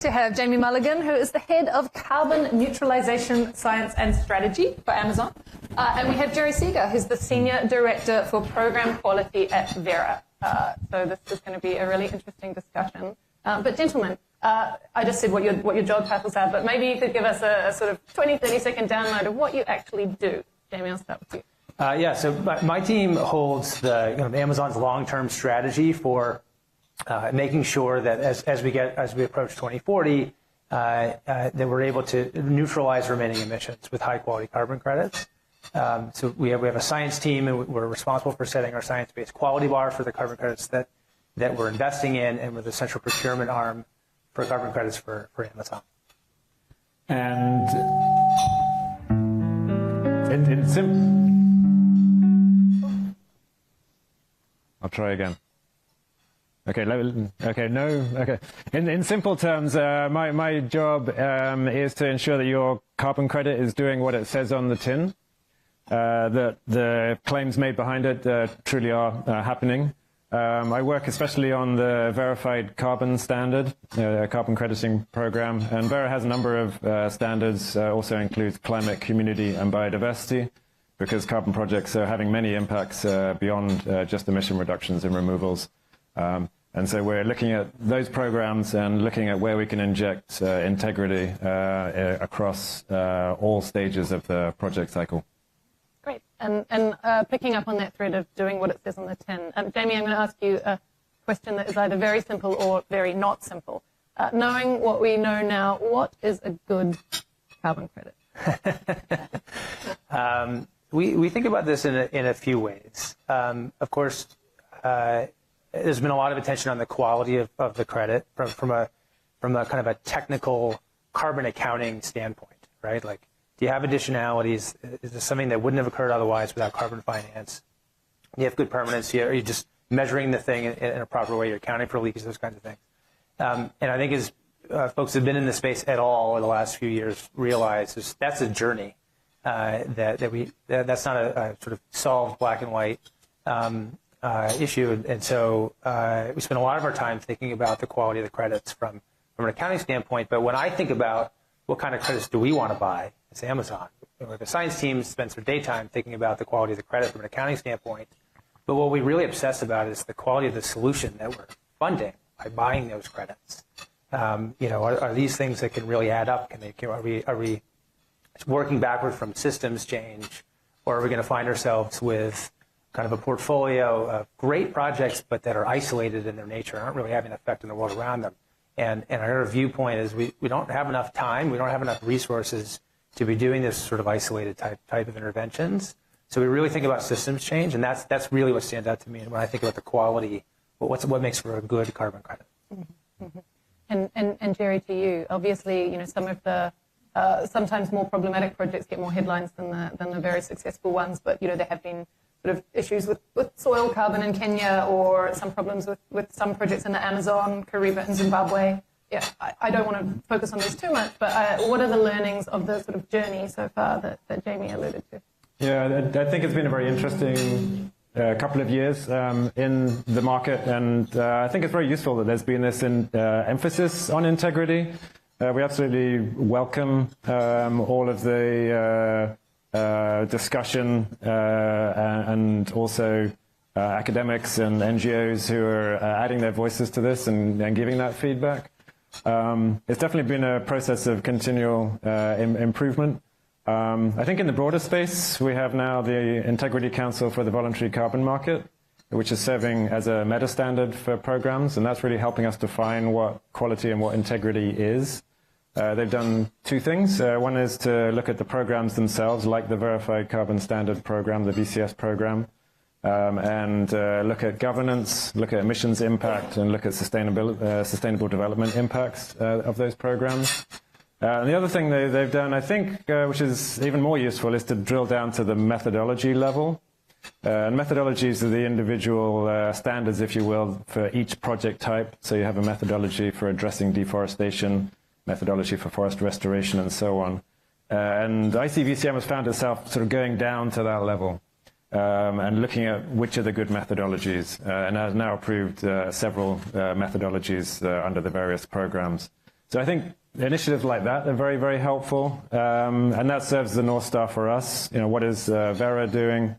To have Jamie Mulligan, who is the head of carbon neutralization science and strategy for Amazon. And we have Jerry Seeger, who's the senior director for program quality at Verra. So this is going to be a really interesting discussion. But gentlemen, I just said what your job titles are, but maybe you could give us a sort of 20, 30-second download of what you actually do. Jamie, I'll start with you. Yeah, so my team holds Amazon's long-term strategy for making sure that as we approach 2040, that we're able to neutralize remaining emissions with high-quality carbon credits. So we have a science team, and we're responsible for setting our science-based quality bar for the carbon credits that we're investing in, and we're the central procurement arm for carbon credits for Amazon. And I'll try again. Okay. In simple terms, my job is to ensure that your carbon credit is doing what it says on the tin, that the claims made behind it truly are happening. I work especially on the verified carbon standard, carbon crediting program, and Verra has a number of standards, also includes climate, community, and biodiversity, because carbon projects are having many impacts beyond just emission reductions and removals. And so we're looking at those programs and looking at where we can inject integrity across all stages of the project cycle. Great. And picking up on that thread of doing what it says on the tin, Jamie, I'm going to ask you a question that is either very simple or very not simple. Knowing what we know now, what is a good carbon credit? We think about this in a few ways. Of course, there's been a lot of attention on the quality of the credit from a kind of a technical carbon accounting standpoint, right? Like, do you have additionalities? Is this something that wouldn't have occurred otherwise without carbon finance? Do you have good permanency? Are you just measuring the thing in a proper way? You're accounting for leakage, those kinds of things. And I think as folks have been in the space at all over the last few years realize that's a journey. That's not a sort of solved black and white issue, and so we spend a lot of our time thinking about the quality of the credits from an accounting standpoint. But when I think about what kind of credits do we want to buy as Amazon, the science team spends their daytime thinking about the quality of the credit from an accounting standpoint. But what we really obsess about is the quality of the solution that we're funding by buying those credits. Are these things that can really add up? Are we working backward from systems change, or are we going to find ourselves with kind of a portfolio of great projects but that are isolated in their nature, aren't really having an effect on the world around them? And our viewpoint is we don't have enough time, we don't have enough resources to be doing this sort of isolated type of interventions. So we really think about systems change, and that's really what stands out to me when I think about the quality, what makes for a good carbon credit. Mm-hmm. And Jerry, to you, obviously, some of the sometimes more problematic projects get more headlines than the very successful ones, but there have been sort of issues with soil carbon in Kenya, or some problems with some projects in the Amazon, Kariba in Zimbabwe. Yeah, I don't want to focus on this too much, but what are the learnings of the sort of journey so far that Jamie alluded to? Yeah, I think it's been a very interesting couple of years in the market, and I think it's very useful that there's been this emphasis on integrity. We absolutely welcome all of the discussion and also academics and NGOs who are adding their voices to this and giving that feedback. It's definitely been a process of continual improvement. I think in the broader space, we have now the Integrity Council for the Voluntary Carbon Market, which is serving as a meta standard for programs, and that's really helping us define what quality and what integrity is. They've done two things. One is to look at the programs themselves, like the Verified Carbon Standard program, the VCS program, and look at governance, look at emissions impact, and look at sustainable development impacts of those programs. And the other thing they've done, I think, which is even more useful, is to drill down to the methodology level. And methodologies are the individual standards, if you will, for each project type. So you have a methodology for addressing deforestation, methodology for forest restoration, and so on. And ICVCM has found itself sort of going down to that level and looking at which are the good methodologies, and has now approved several methodologies under the various programs. So I think initiatives like that are very, very helpful, and that serves as the North Star for us. What is Verra doing?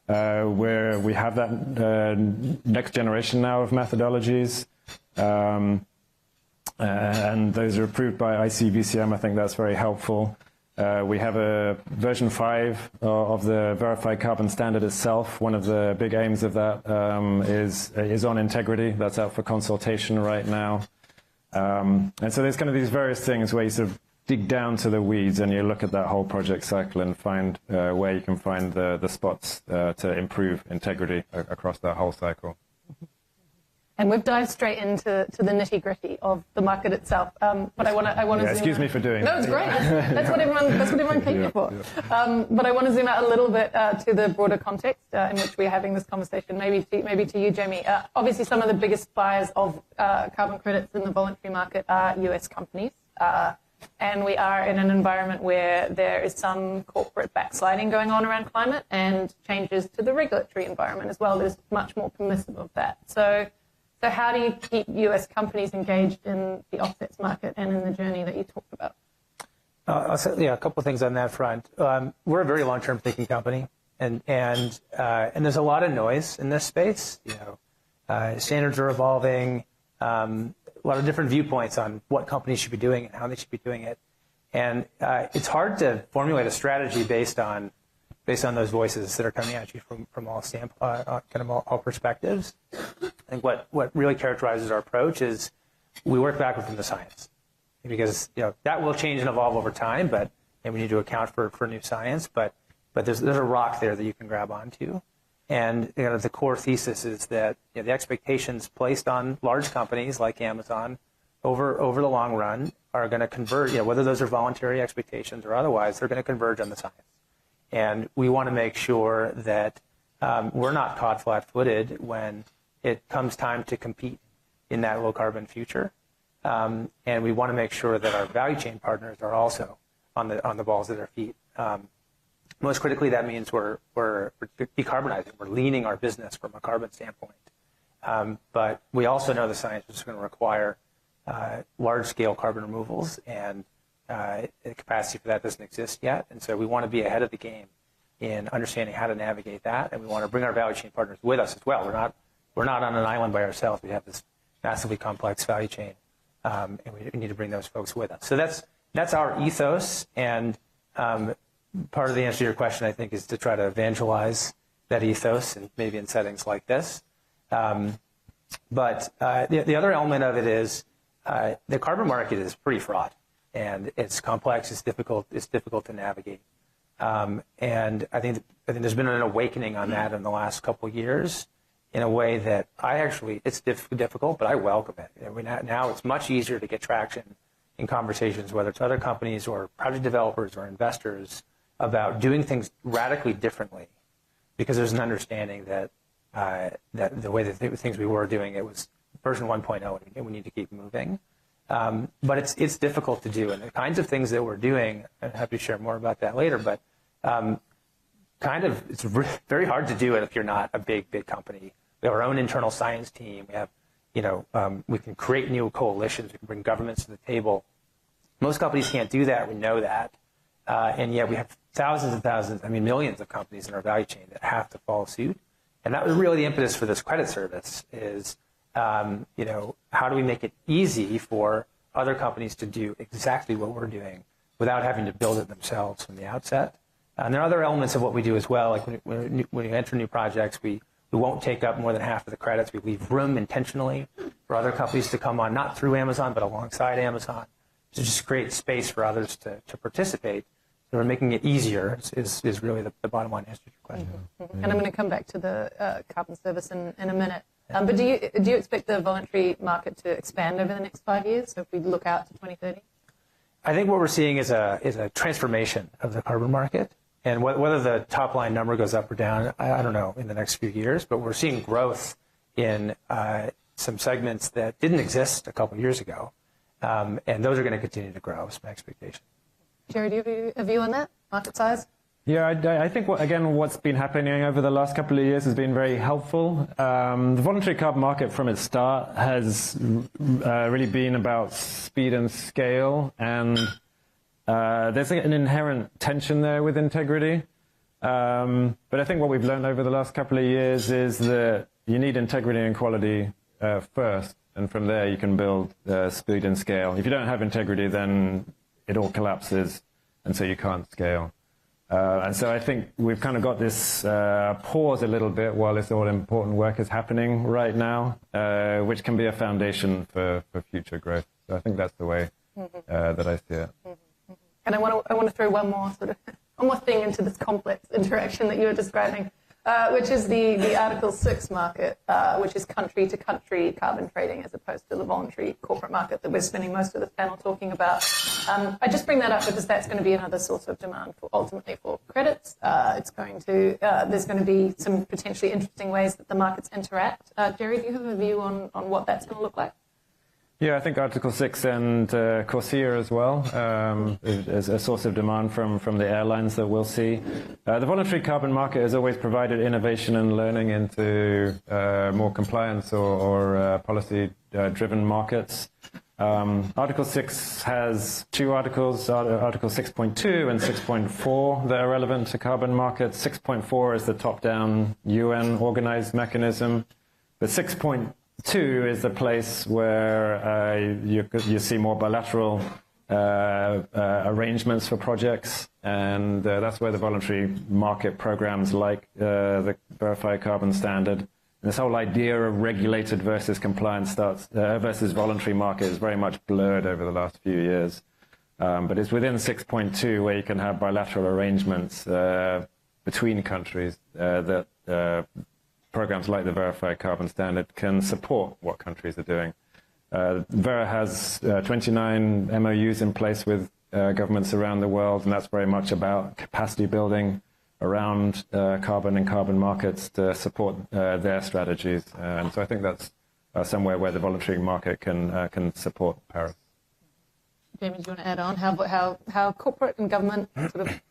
Where we have that next generation now of methodologies, and those are approved by ICVCM. I think that's very helpful. We have a version 5 of the verified carbon standard itself. One of the big aims of that is on integrity. That's out for consultation right now. And so there's kind of these various things where you sort of dig down to the weeds and you look at that whole project cycle and find where you can find the spots to improve integrity across that whole cycle. And we've dived straight into the nitty-gritty of the market itself. But I want to excuse me for doing that. No, it's great. That's what everyone came here for. But I want to zoom out a little bit to the broader context in which we're having this conversation. Maybe to you, Jamie. Obviously, some of the biggest buyers of carbon credits in the voluntary market are US companies. And we are in an environment where there is some corporate backsliding going on around climate and changes to the regulatory environment as well. There's much more permissive of that. So how do you keep US companies engaged in the offsets market and in the journey that you talked about? I'll say, a couple of things on that front. We're a very long-term thinking company, and there's a lot of noise in this space. Standards are evolving. A lot of different viewpoints on what companies should be doing and how they should be doing it, and it's hard to formulate a strategy based on those voices that are coming at you from all all perspectives. I think what really characterizes our approach is we work backward from the science, because that will change and evolve over time, and we need to account for new science. But there's a rock there that you can grab onto. And the core thesis is that the expectations placed on large companies like Amazon over the long run are going to converge, whether those are voluntary expectations or otherwise, they're going to converge on the science. And we want to make sure that we're not caught flat-footed when it comes time to compete in that low-carbon future. And we want to make sure that our value chain partners are also on the balls of their feet. Most critically, that means we're decarbonizing. We're leaning our business from a carbon standpoint. But we also know the science is going to require large-scale carbon removals, and the capacity for that doesn't exist yet. And so we want to be ahead of the game in understanding how to navigate that, and we want to bring our value chain partners with us as well. We're not on an island by ourselves. We have this massively complex value chain, and we need to bring those folks with us. So that's our ethos, and part of the answer to your question, I think, is to try to evangelize that ethos, and maybe in settings like this. But the other element of it is the carbon market is pretty fraught, and it's complex. It's difficult to navigate. And I think there's been an awakening on that in the last couple of years in a way that it's difficult, but I welcome it. Now it's much easier to get traction in conversations, whether it's other companies or project developers or investors, about doing things radically differently, because there's an understanding that the way that things we were doing, it was version 1.0, and we need to keep moving. But it's difficult to do, and the kinds of things that we're doing, I'm happy to share more about that later, but it's very hard to do it if you're not a big company. We have our own internal science team. We have, we can create new coalitions. We can bring governments to the table. Most companies can't do that. We know that. And yet we have thousands and thousands, millions of companies in our value chain that have to follow suit. And that was really the impetus for this credit service is, how do we make it easy for other companies to do exactly what we're doing without having to build it themselves from the outset? And there are other elements of what we do as well. Like when we enter new projects, we won't take up more than half of the credits. We leave room intentionally for other companies to come on, not through Amazon, but alongside Amazon, to just create space for others to participate. So we're making it easier is really the bottom line answer to your question. Mm-hmm. And I'm going to come back to the carbon service in a minute. But do you expect the voluntary market to expand over the next 5 years? So if we look out to 2030? I think what we're seeing is a transformation of the carbon market. And whether the top line number goes up or down, I don't know in the next few years, but we're seeing growth in some segments that didn't exist a couple of years ago. And those are going to continue to grow, is my expectation. Jerry, do you have a view on that, market size? Yeah, I think, what's been happening over the last couple of years has been very helpful. The voluntary carbon market from its start has really been about speed and scale, and there's an inherent tension there with integrity. But I think what we've learned over the last couple of years is that you need integrity and quality first, and from there you can build speed and scale. If you don't have integrity, then it all collapses, and so you can't scale. And so I think we've kind of got this pause a little bit while this all important work is happening right now, which can be a foundation for future growth. So I think that's the way that I see it. And I want to throw one more thing into this complex interaction that you were describing, which is the Article 6 market, which is country-to-country carbon trading as opposed to the voluntary corporate market that we're spending most of this panel talking about. I just bring that up because that's going to be another source of demand ultimately for credits. There's going to be some potentially interesting ways that the markets interact. Jerry, do you have a view on what that's going to look like? Yeah, I think Article 6 and CORSIA as well is a source of demand from the airlines that we'll see. The voluntary carbon market has always provided innovation and learning into more compliance or policy-driven markets. Article 6 has two articles, Article 6.2 and 6.4, that are relevant to carbon markets. 6.4 is the top-down UN-organized mechanism. But 6.2 is the place where you see more bilateral arrangements for projects, and that's where the voluntary market programs like the Verified Carbon Standard, and this whole idea of regulated versus compliance versus voluntary market is very much blurred over the last few years. But it's within 6.2 where you can have bilateral arrangements between countries that programs like the Verified Carbon Standard can support what countries are doing. Verra has 29 MOUs in place with governments around the world, and that's very much about capacity building around carbon and carbon markets to support their strategies. And so I think that's somewhere where the voluntary market can support Paris. Jamie, do you want to add on how corporate and government sort of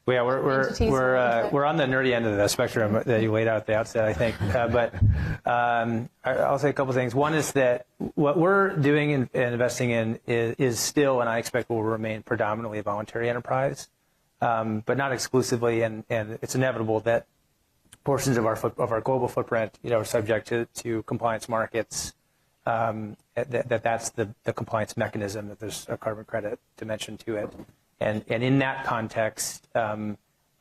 yeah, we're on the nerdy end of the spectrum that you laid out at the outset, I think. But I'll say a couple things. One is that what we're doing and investing in is still, and I expect will remain, predominantly a voluntary enterprise, but not exclusively. And it's inevitable that portions of our global footprint, are subject to compliance markets. That's the compliance mechanism. That there's a carbon credit dimension to it. And in that context,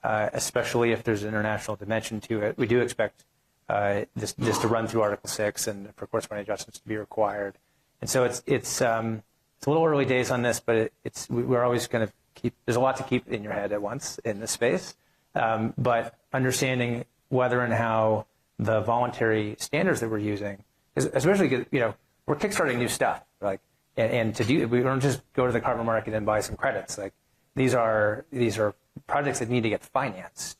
especially if there's an international dimension to it, we do expect this to run through Article 6 and for corresponding adjustments to be required. And so it's a little early days on this, but we're always going to there's a lot to keep in your head at once in this space. But understanding whether and how the voluntary standards that we're using, especially because, we're kickstarting new stuff, and we don't just go to the carbon market and buy some credits. These are projects that need to get financed.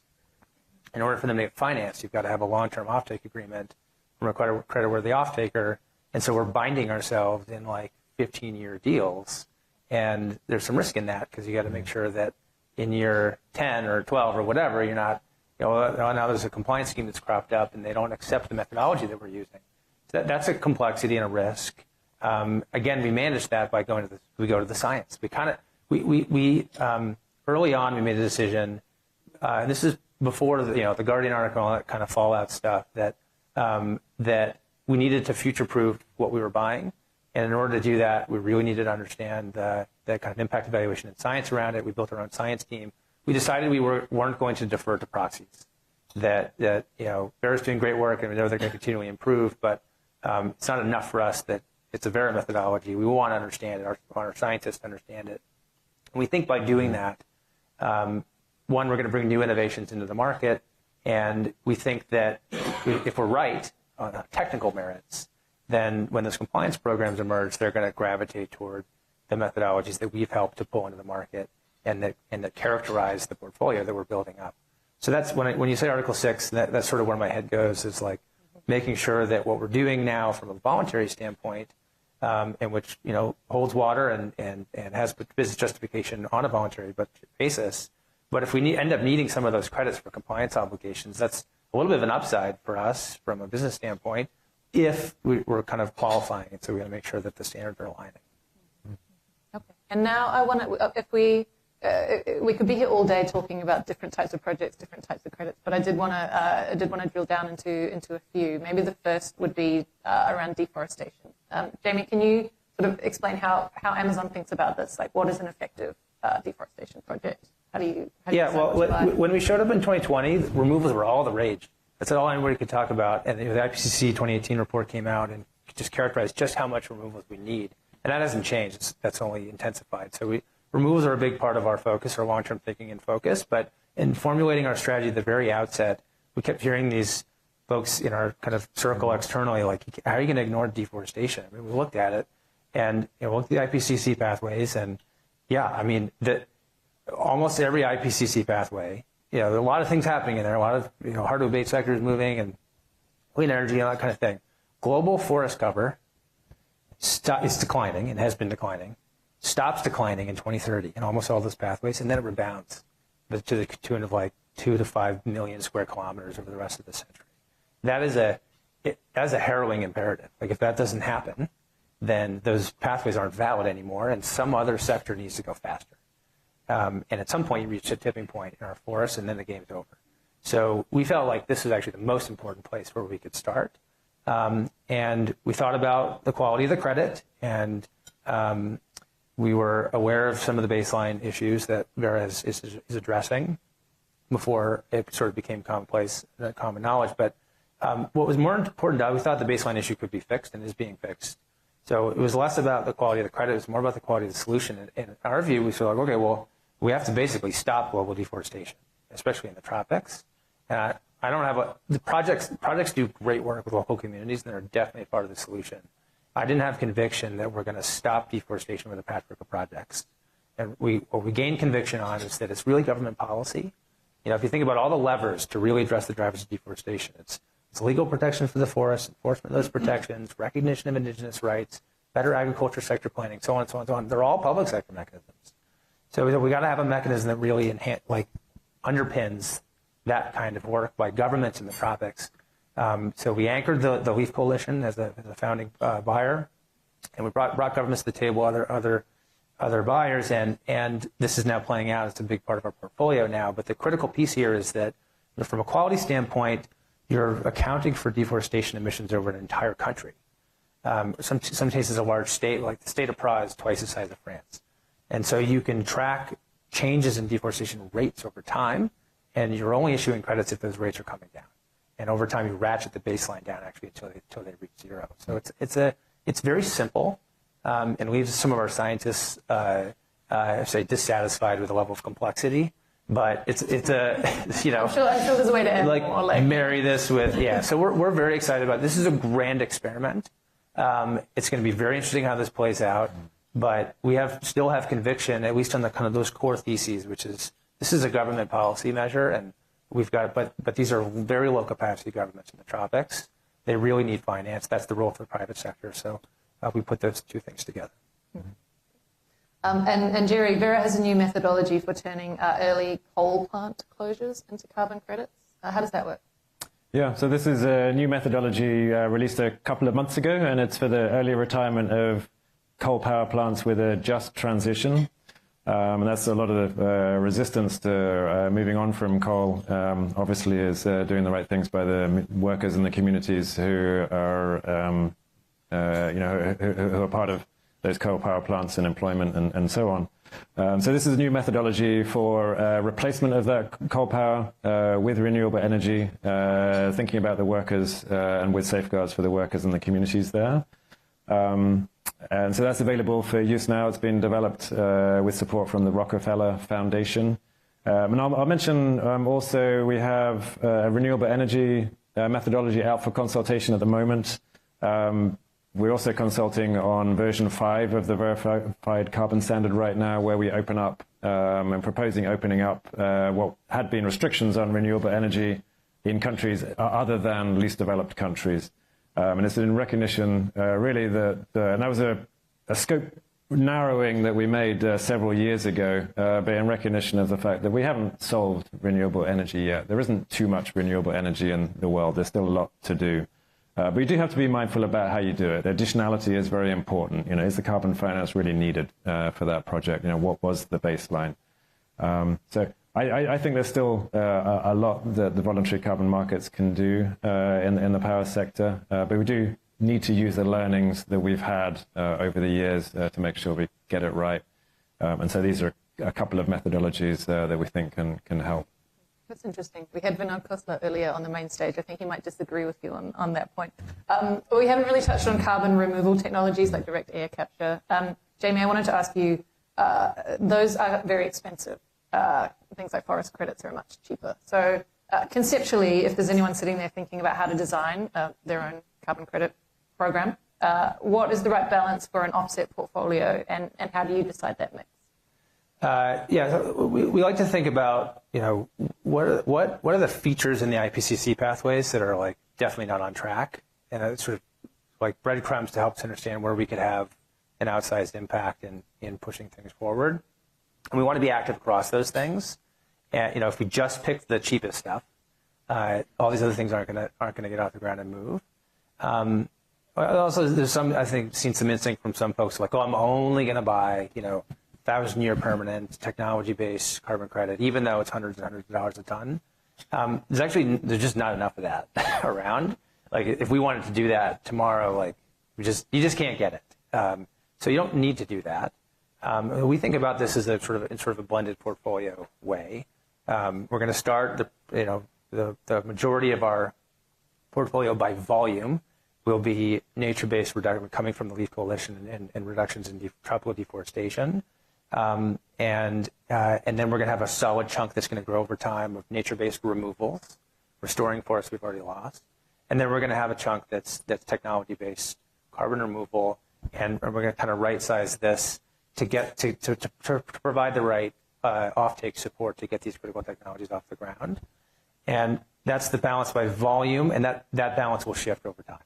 In order for them to get financed, you've got to have a long-term offtake agreement from a credit-worthy offtaker. And so we're binding ourselves in 15-year deals. And there's some risk in that because you got to make sure that in year 10 or 12 or whatever, you're not, now there's a compliance scheme that's cropped up and they don't accept the methodology that we're using. So that's a complexity and a risk. Again, we manage that by go to the science. We early on we made a decision, and this is before the Guardian article and all that kind of fallout stuff, that we needed to future-proof what we were buying, and in order to do that, we really needed to understand the kind of impact evaluation and science around it. We built our own science team. We decided we weren't going to defer to proxies. That Verra's doing great work, and we know they're going to continually improve, but it's not enough for us that it's a Verra methodology. We want to understand it. Our scientists understand it. And we think by doing that, one, we're going to bring new innovations into the market, and we think that if we're right on technical merits, then when those compliance programs emerge, they're going to gravitate toward the methodologies that we've helped to pull into the market and that characterize the portfolio that we're building up. So that's when you say Article 6, that's sort of where my head goes, is making sure that what we're doing now from a voluntary standpoint, and which holds water and has business justification on a voluntary basis, But if we end up needing some of those credits for compliance obligations, that's a little bit of an upside for us from a business standpoint if we're kind of qualifying it. So we got to make sure that the standards are aligning. Okay. And now I want to, if we could be here all day talking about different types of projects, different types of credits, but I did want to drill down into a few. Maybe the first would be around deforestation. Jamie, can you sort of explain how Amazon thinks about this? Like, what is an effective deforestation project? How do you when we showed up in 2020, removals were all the rage. That's all anybody could talk about. And the IPCC 2018 report came out and just characterized just how much removals we need. And that hasn't changed. That's only intensified. So removals are a big part of our focus, our long-term thinking and focus. But in formulating our strategy at the very outset, we kept hearing these folks in our kind of circle externally, like, how are you going to ignore deforestation? I mean, we looked at it, and we looked at the IPCC pathways, and almost every IPCC pathway, there are a lot of things happening in there, a lot of hard to abate sectors moving, and clean energy and all that kind of thing. Global forest cover is declining and has been declining, stops declining in 2030 in almost all those pathways, and then it rebounds to the tune of like 2 to 5 million square kilometers over the rest of the century. That is a harrowing imperative. Like, if that doesn't happen, then those pathways aren't valid anymore, and some other sector needs to go faster. And at some point, you reach a tipping point in our forests, and then the game's over. So we felt like this was actually the most important place where we could start. And we thought about the quality of the credit, and we were aware of some of the baseline issues that Verra is addressing before it sort of became commonplace, common knowledge. But what was more important to us, we thought the baseline issue could be fixed and is being fixed. So it was less about the quality of the credit, it was more about the quality of the solution. And in our view, we feel like, okay, well, we have to basically stop global deforestation, especially in the tropics. And the projects do great work with local communities, and they're definitely a part of the solution. I didn't have conviction that we're going to stop deforestation with a patchwork of projects. And what we gained conviction on is that it's really government policy. If you think about all the levers to really address the drivers of deforestation, it's legal protection for the forest, enforcement of those protections, recognition of indigenous rights, better agriculture sector planning, so on and so on and so on. They're all public sector mechanisms. So we got to have a mechanism that really underpins that kind of work by governments in the tropics. So we anchored the Leaf Coalition as a founding buyer, and we brought governments to the table, other buyers, and this is now playing out. It's a big part of our portfolio now. But the critical piece here is that from a quality standpoint, you're accounting for deforestation emissions over an entire country. Some cases, a large state, like the state of Prague, is twice the size of France. And so you can track changes in deforestation rates over time, and you're only issuing credits if those rates are coming down. And over time, you ratchet the baseline down actually until they reach zero. So it's very simple, and leaves some of our scientists, dissatisfied with the level of complexity. But it's I'm sure there's a way to end marry this with So we're very excited about it. This is a grand experiment. It's going to be very interesting how this plays out. But we still have conviction, at least on the kind of those core theses, which is this is a government policy measure, and we've got but these are very low capacity governments in the tropics. They really need finance. That's the role for the private sector. So we put those two things together. Mm-hmm. And Jerry, Verra has a new methodology for turning early coal plant closures into carbon credits. How does that work? Yeah, so this is a new methodology released a couple of months ago, and it's for the early retirement of coal power plants with a just transition. And that's a lot of the resistance to moving on from coal, obviously, is doing the right things by the workers in the communities who are, who are part of those coal power plants and employment and so on. So this is a new methodology for replacement of that coal power with renewable energy, thinking about the workers and with safeguards for the workers and the communities there. And so that's available for use now. It's been developed with support from the Rockefeller Foundation. And I'll mention also we have a renewable energy methodology out for consultation at the moment. We're also consulting on version 5 of the verified carbon standard right now, where we open up and proposing opening up what had been restrictions on renewable energy in countries other than least developed countries. And it's in recognition, really, and that was a scope narrowing that we made several years ago, but in recognition of the fact that we haven't solved renewable energy yet. There isn't too much renewable energy in the world. There's still a lot to do. But you do have to be mindful about how you do it. Additionality is very important. Is the carbon finance really needed for that project? What was the baseline? So I think there's still a lot that the voluntary carbon markets can do in the power sector, but we do need to use the learnings that we've had over the years to make sure we get it right. And so these are a couple of methodologies that we think can help. That's interesting. We had Vinod Khosla earlier on the main stage. I think he might disagree with you on that point. We haven't really touched on carbon removal technologies like direct air capture. Jamie, I wanted to ask you, those are very expensive. Things like forest credits are much cheaper. So conceptually, if there's anyone sitting there thinking about how to design their own carbon credit program, what is the right balance for an offset portfolio, and how do you decide that mix? We like to think about, what are the features in the IPCC pathways that are like definitely not on track, and it's sort of like breadcrumbs to help us understand where we could have an outsized impact in pushing things forward. And we want to be active across those things. And if we just pick the cheapest stuff, all these other things aren't gonna get off the ground and move. Also, there's I think, seen some instinct from some folks like, I'm only going to buy, 1,000-year permanent technology-based carbon credit, even though it's hundreds and hundreds of dollars a ton. There's just not enough of that around. Like, if we wanted to do that tomorrow, you just can't get it. So you don't need to do that. We think about this as in sort of a blended portfolio way. We're going to start the majority of our portfolio by volume will be nature-based reduction coming from the Leaf Coalition and reductions in tropical deforestation. And then we're going to have a solid chunk that's going to grow over time of nature-based removals, restoring forests we've already lost. And then we're going to have a chunk that's technology-based carbon removal, and we're going to kind of right-size this to get to provide the right offtake support to get these critical technologies off the ground. And that's the balance by volume, and that balance will shift over time.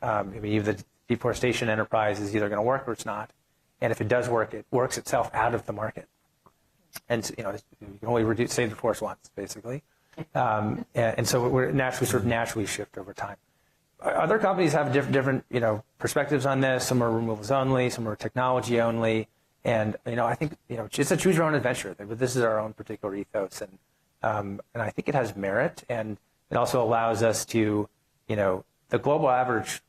Either the deforestation enterprise is either going to work or it's not. And if it does work, it works itself out of the market. And you can only save the forest once, basically. And so we're naturally shift over time. Other companies have different perspectives on this. Some are removals only, some are technology only. And I think it's a choose your own adventure. But this is our own particular ethos, and I think it has merit, and it also allows us to the global average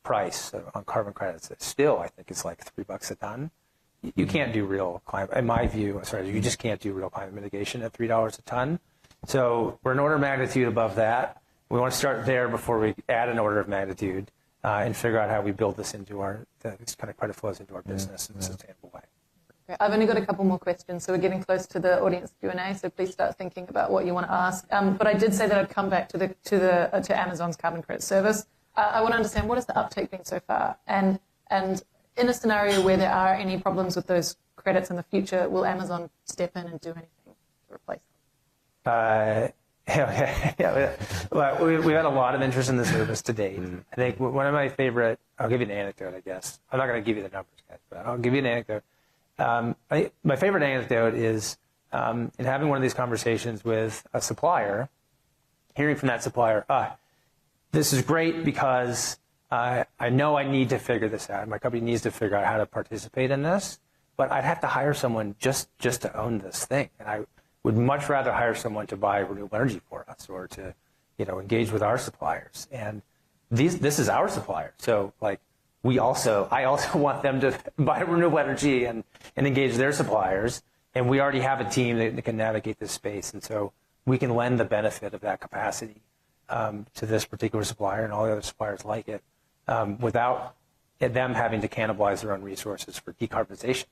price on carbon credits still, I think, is like $3 a ton. You can't do real climate, in my view. You just can't do real climate mitigation at $3 a ton. So we're an order of magnitude above that. We want to start there before we add an order of magnitude and figure out how we build this into this kind of credit flows into our business in a sustainable way. Okay, I've only got a couple more questions, so we're getting close to the audience Q&A. So please start thinking about what you want to ask. But I did say that I'd come back to Amazon's carbon credit service. I want to understand, what has the uptake been so far, and in a scenario where there are any problems with those credits in the future, will Amazon step in and do anything to replace them? Well, we've had a lot of interest in the service to date. I think one of my favorite, I'll give you an anecdote, I guess. I'm not going to give you the numbers, guys, but I'll give you an anecdote. My favorite anecdote is in having one of these conversations with a supplier, hearing from that supplier, this is great because I know I need to figure this out. My company needs to figure out how to participate in this, but I'd have to hire someone just to own this thing. And I would much rather hire someone to buy renewable energy for us, or to engage with our suppliers. And this is our supplier. So I also want them to buy renewable energy and engage their suppliers. And we already have a team that can navigate this space. And so we can lend the benefit of that capacity to this particular supplier and all the other suppliers like it, without them having to cannibalize their own resources for decarbonization.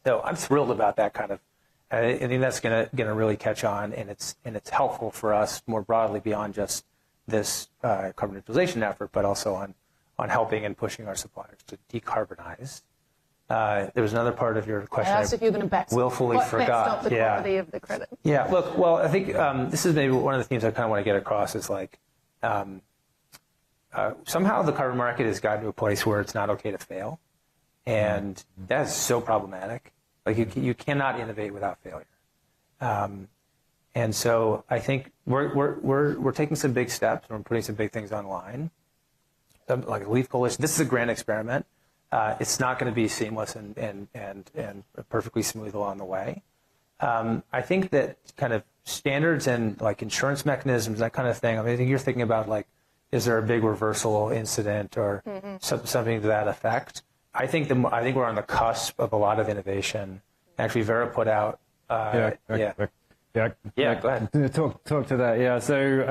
So I'm thrilled about that kind of. I think that's going to really catch on, and it's helpful for us more broadly beyond just this carbon neutralization effort, but also on helping and pushing our suppliers to decarbonize. There was another part of your question I asked if you were going to backstop. Willfully forgot. Backstop the quality of the credit. Yeah. Look, well, I think this is maybe one of the themes I kind of want to get across is somehow the carbon market has gotten to a place where it's not okay to fail. And that's so problematic. Like you cannot innovate without failure. And so I think we're taking some big steps. We're putting some big things online, like a Leaf Coalition. This is a grand experiment. It's not going to be seamless and perfectly smooth along the way. I think that kind of standards and like insurance mechanisms, that kind of thing. I mean, I think you're thinking about like, is there a big reversal incident or something to that effect? I think we're on the cusp of a lot of innovation. Actually, Verra put out. Go ahead. Talk to that. Yeah. So,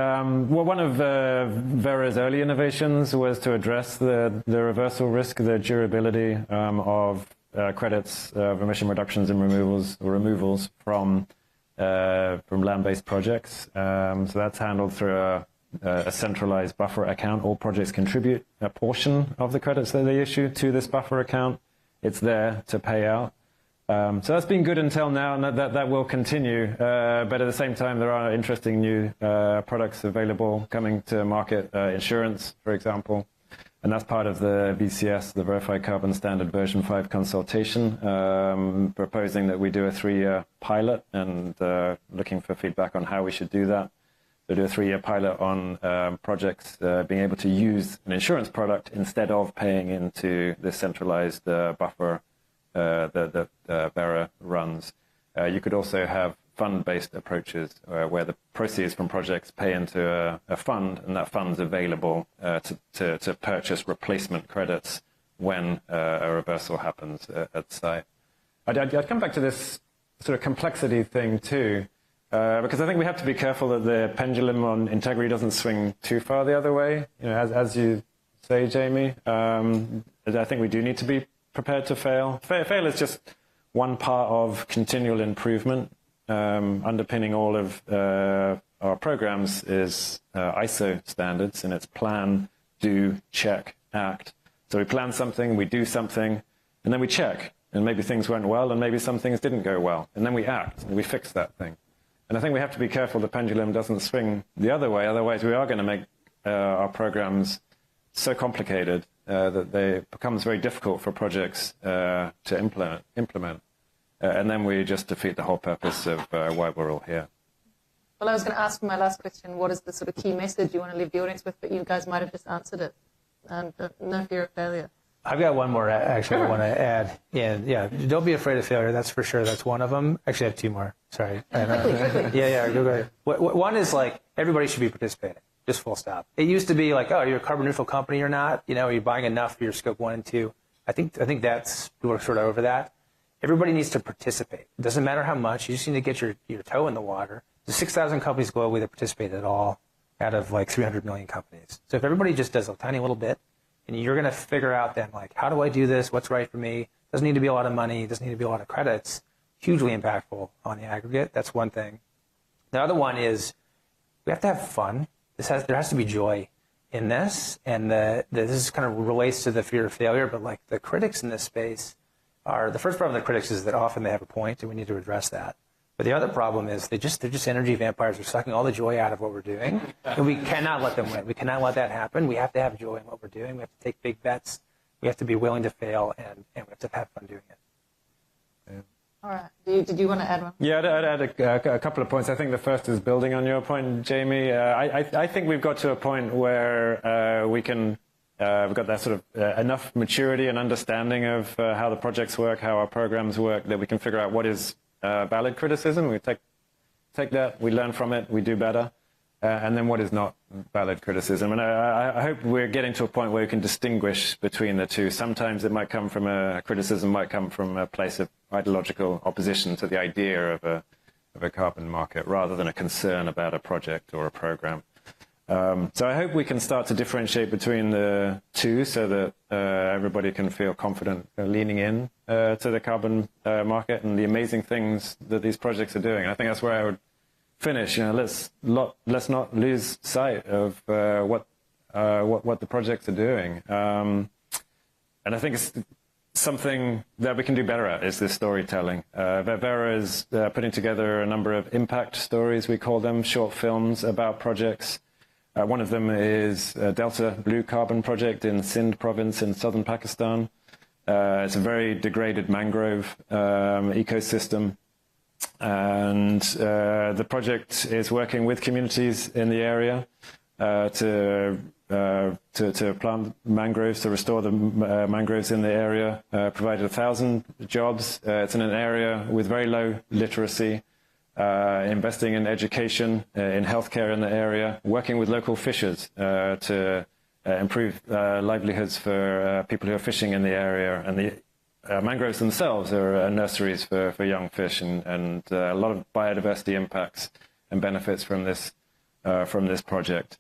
well, one of Verra's early innovations was to address the reversal risk, the durability of credits of emission reductions and removals from land-based projects. So that's handled through a centralized buffer account. All projects contribute a portion of the credits that they issue to this buffer account. It's there to pay out. So that's been good until now, and that will continue. But at the same time, there are interesting new products available coming to market, insurance, for example. And that's part of the VCS, the Verified Carbon Standard version 5 consultation, proposing that we do a 3-year pilot and looking for feedback on how we should do that. So do a 3-year pilot on projects being able to use an insurance product instead of paying into the centralized buffer that Verra runs. You could also have fund-based approaches where the proceeds from projects pay into a fund, and that fund's available to purchase replacement credits when a reversal happens at site. I'd come back to this sort of complexity thing too, because I think we have to be careful that the pendulum on integrity doesn't swing too far the other way. You know, as you say, Jamie, I think we do need to be prepared to fail. Fail is just one part of continual improvement. Underpinning all of our programs is ISO standards, and it's plan, do, check, act. So we plan something, we do something, and then we check. And maybe things went well, and maybe some things didn't go well. And then we act, and we fix that thing. And I think we have to be careful the pendulum doesn't swing the other way. Otherwise, we are going to make our programs so complicated that it becomes very difficult for projects to implement. And then we just defeat the whole purpose of why we're all here. Well, I was going to ask for my last question, what is the sort of key message you want to leave the audience with, but you guys might have just answered it. And no fear of failure. I've got one more, actually, I want to add in. Yeah, don't be afraid of failure. That's for sure. That's one of them. Actually, I have 2 more. Sorry. Quickly. Yeah, go ahead. One is like, everybody should be participating. Just full stop. It used to be like, oh, you're a carbon neutral company or not? You know, are you buying enough for your scope 1 and 2? I think we're sort of over that. Everybody needs to participate. It doesn't matter how much. You just need to get your toe in the water. There's 6,000 companies globally that participate at all out of like 300 million companies. So if everybody just does a tiny little bit, and you're going to figure out then, like, how do I do this? What's right for me? Doesn't need to be a lot of money. Doesn't need to be a lot of credits. Hugely impactful on the aggregate. That's one thing. The other one is we have to have fun. There has to be joy in this. And this kind of relates to the fear of failure, but like the critics in this space the first problem of the critics is that often they have a point, and we need to address that. But the other problem is they're just energy vampires. They're sucking all the joy out of what we're doing, and we cannot let them win. We cannot let that happen. We have to have joy in what we're doing. We have to take big bets. We have to be willing to fail, and we have to have fun doing it. Yeah. All right. Did you want to add one? Yeah, I'd add a couple of points. I think the first is building on your point, Jamie. I think we've got to a point where we've got that sort of enough maturity and understanding of how the projects work, how our programs work, that we can figure out what is valid criticism. We take that, we learn from it, we do better, and then what is not valid criticism. And I hope we're getting to a point where we can distinguish between the two. Sometimes it might come from criticism might come from a place of ideological opposition to the idea of a carbon market, rather than a concern about a project or a program. So I hope we can start to differentiate between the two, so that everybody can feel confident leaning in to the carbon market and the amazing things that these projects are doing. I think that's where I would finish. You know, let's not lose sight of what the projects are doing. And I think it's something that we can do better at is this storytelling. Verra is putting together a number of impact stories, we call them, short films about projects. One of them is Delta Blue Carbon Project in Sindh province in southern Pakistan. It's a very degraded mangrove ecosystem. And the project is working with communities in the area to plant mangroves, to restore the mangroves in the area, provided 1,000 jobs. It's in an area with very low literacy, investing in education, in healthcare in the area, working with local fishers to improve livelihoods for people who are fishing in the area. And the mangroves themselves are nurseries for young fish, and a lot of biodiversity impacts and benefits from this project.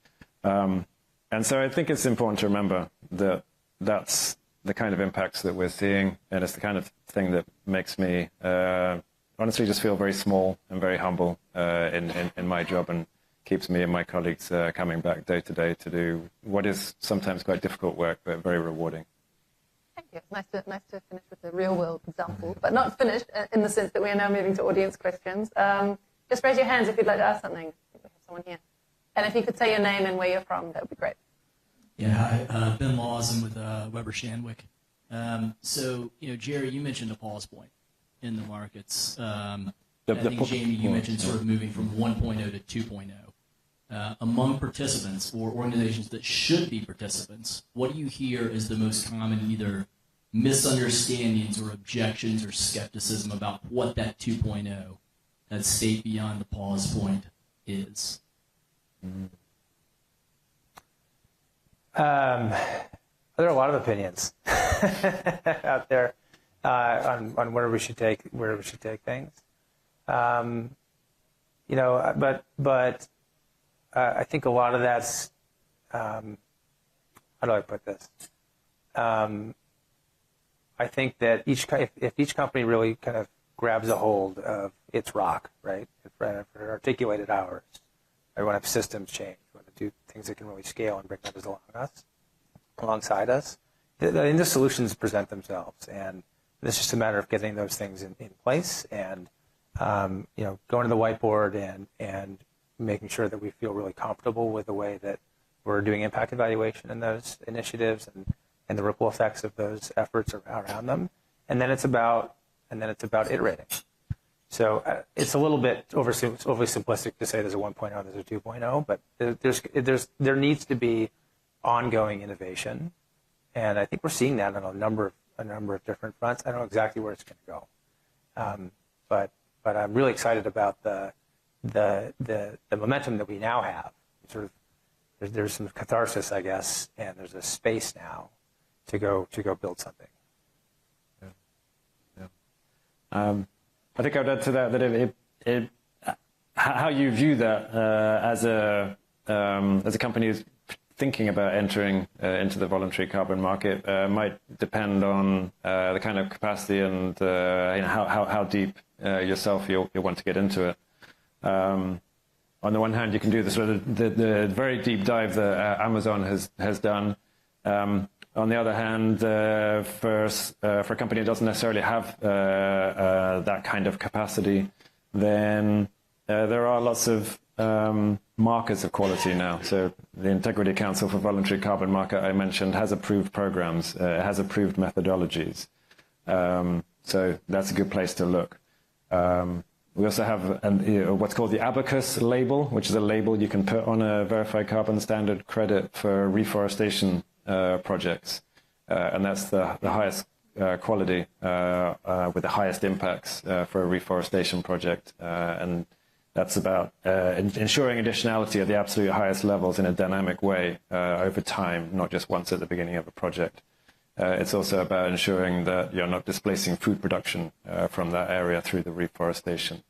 And so I think it's important to remember that that's the kind of impacts that we're seeing, and it's the kind of thing that makes me honestly just feel very small and very humble in my job, and keeps me and my colleagues coming back day to day to do what is sometimes quite difficult work, but very rewarding. Thank you. It's nice to finish with a real-world example, but not finished in the sense that we are now moving to audience questions. Just raise your hands if you'd like to ask something. I think we have someone here. And if you could say your name and where you're from, that would be great. Yeah, hi, Ben Laws. I'm with Weber Shandwick. So, Jerry, you mentioned a pause point in the markets. I think, Jamie, you mentioned sort of moving from 1.0 to 2.0. Among participants or organizations that should be participants, what do you hear is the most common either misunderstandings or objections or skepticism about what that 2.0, that state beyond the pause point, is? There are a lot of opinions out there on where we should take things. But I think a lot of that's how do I put this? I think that if each company really kind of grabs a hold of its rock, right, for articulated hours, we want to have systems change. We want to do things that can really scale and bring others alongside us. The solutions present themselves, and it's just a matter of getting those things in place and going to the whiteboard and making sure that we feel really comfortable with the way that we're doing impact evaluation in those initiatives and the ripple effects of those efforts around them. And then it's about iterating. So it's a little bit overly simplistic to say there's a 1.0, there's a 2.0, but there needs to be ongoing innovation, and I think we're seeing that on a number of different fronts. I don't know exactly where it's going to go, but I'm really excited about the momentum that we now have. Sort of, there's some catharsis, I guess, and there's a space now to go build something. Yeah. I think I'd add to that how you view that as a company who's thinking about entering into the voluntary carbon market might depend on the kind of capacity and how deep yourself you'll want to get into it. On the one hand, you can do the sort of the very deep dive that Amazon has done. On the other hand, for a company that doesn't necessarily have that kind of capacity, then there are lots of markers of quality now. So the Integrity Council for Voluntary Carbon Market I mentioned has approved programs, has approved methodologies. So that's a good place to look. We also have what's called the Abacus label, which is a label you can put on a verified carbon standard credit for reforestation projects, and that's the highest quality with the highest impacts for a reforestation project, and that's about ensuring additionality at the absolute highest levels in a dynamic way over time, not just once at the beginning of a project. It's also about ensuring that you're not displacing food production from that area through the reforestation.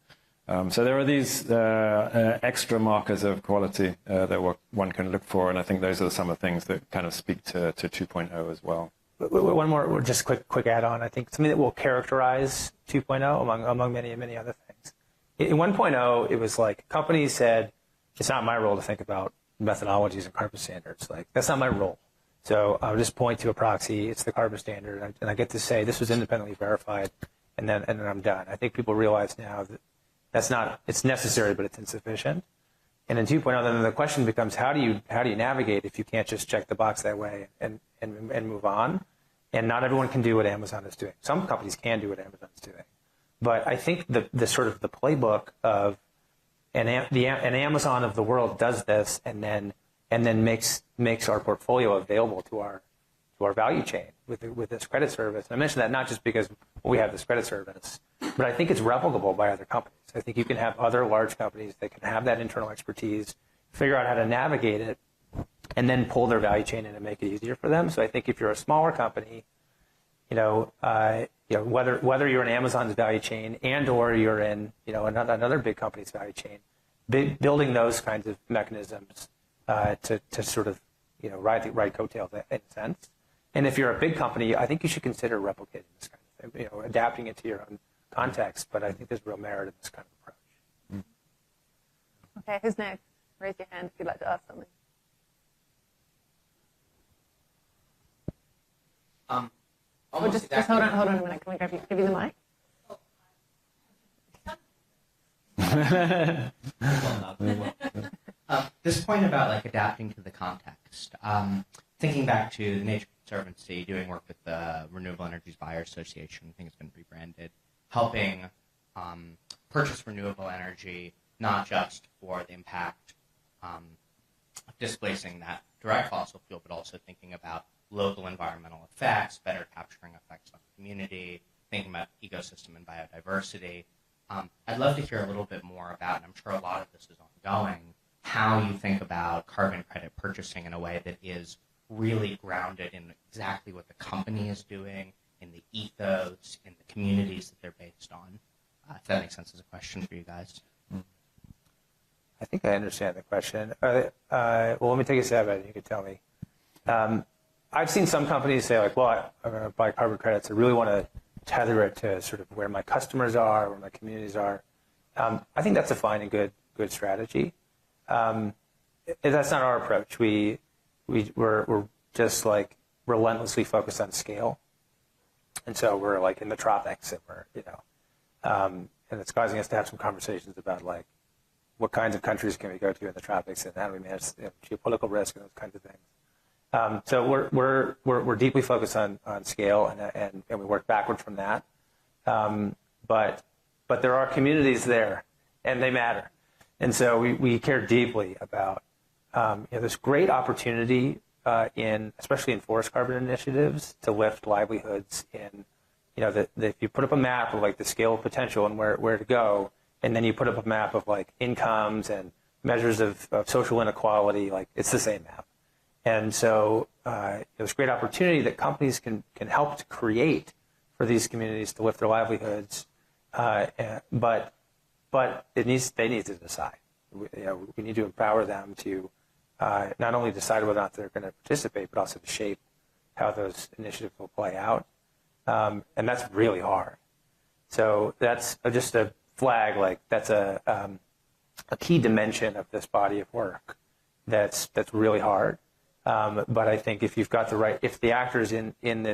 So there are these extra markers of quality that one can look for, and I think those are some of the things that kind of speak to 2.0 as well. One more, just quick add-on. I think something that will characterize 2.0 among many other things. In 1.0, it was like companies said, it's not my role to think about methodologies and carbon standards. Like, that's not my role. So I'll just point to a proxy, it's the carbon standard, and I get to say this was independently verified, and then I'm done. I think people realize now that it's necessary, but it's insufficient. And in 2.0, then the question becomes, how do you navigate if you can't just check the box that way and move on? And not everyone can do what Amazon is doing. Some companies can do what Amazon's doing. But I think the sort of the playbook of an Amazon of the world does this and then makes our portfolio available to our value chain with this credit service. And I mention that not just because we have this credit service, but I think it's replicable by other companies. I think you can have other large companies that can have that internal expertise, figure out how to navigate it, and then pull their value chain in and make it easier for them. So I think if you're a smaller company, whether you're in Amazon's value chain and or you're in another big company's value chain, building those kinds of mechanisms to sort of ride coattails in a sense. And if you're a big company, I think you should consider replicating this kind of thing, adapting it to your own context. But I think there's real merit in this kind of approach. Okay, who's next? Raise your hand if you'd like to ask something. Just hold on a minute. Can we give you the mic? This point about adapting to the context, thinking back to the Nature Conservancy, doing work with the Renewable Energy Buyers Association, I think it's been rebranded, helping purchase renewable energy, not just for the impact of displacing that direct fossil fuel, but also thinking about local environmental effects, better capturing effects on the community, thinking about ecosystem and biodiversity. I'd love to hear a little bit more about, and I'm sure a lot of this is ongoing, how you think about carbon credit purchasing in a way that is really grounded in exactly what the company is doing, in the ethos, in the communities that they're based on. If that makes sense as a question for you guys. I think I understand the question. Well, let me take a stab at it. You can tell me. I've seen some companies say, I'm going to buy carbon credits. I really want to tether it to sort of where my customers are, where my communities are. I think that's a fine and good strategy. That's not our approach. We're just relentlessly focused on scale, and so we're in the tropics, and we're and it's causing us to have some conversations about what kinds of countries can we go to in the tropics, and how do we manage geopolitical risk and those kinds of things. So we're deeply focused on scale, and we work backward from that. But there are communities there, and they matter, and so we care deeply about this great opportunity especially in forest carbon initiatives to lift livelihoods in if you put up a map of the scale of potential and where to go, and then you put up a map of incomes and measures of social inequality, it's the same map. And so there's great opportunity that companies can help to create for these communities to lift their livelihoods, but they need to decide. We need to empower them to not only decide whether or not they're going to participate, but also to shape how those initiatives will play out. And that's really hard. So that's just a flag. That's a key dimension of this body of work. That's really hard. But I think if you've got if the actors in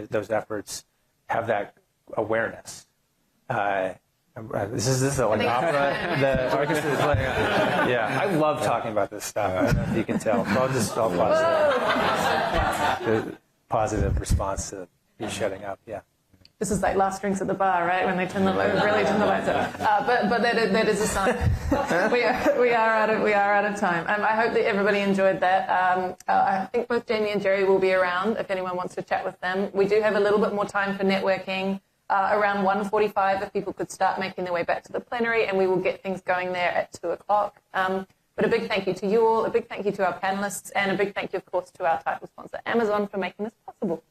those efforts have that awareness, this is like opera. The orchestra is playing. Yeah, I love talking about this stuff. I don't know if you can tell. So I'll pause there. The positive response to you shutting up. Yeah. This is like last drinks at the bar, right? When they turn the lights up. But that is a sign. we are out of time. I hope that everybody enjoyed that. I think both Jamie and Jerry will be around if anyone wants to chat with them. We do have a little bit more time for networking around 1:45 if people could start making their way back to the plenary, and we will get things going there at 2:00. But a big thank you to you all, a big thank you to our panelists, and a big thank you, of course, to our title sponsor, Amazon, for making this possible.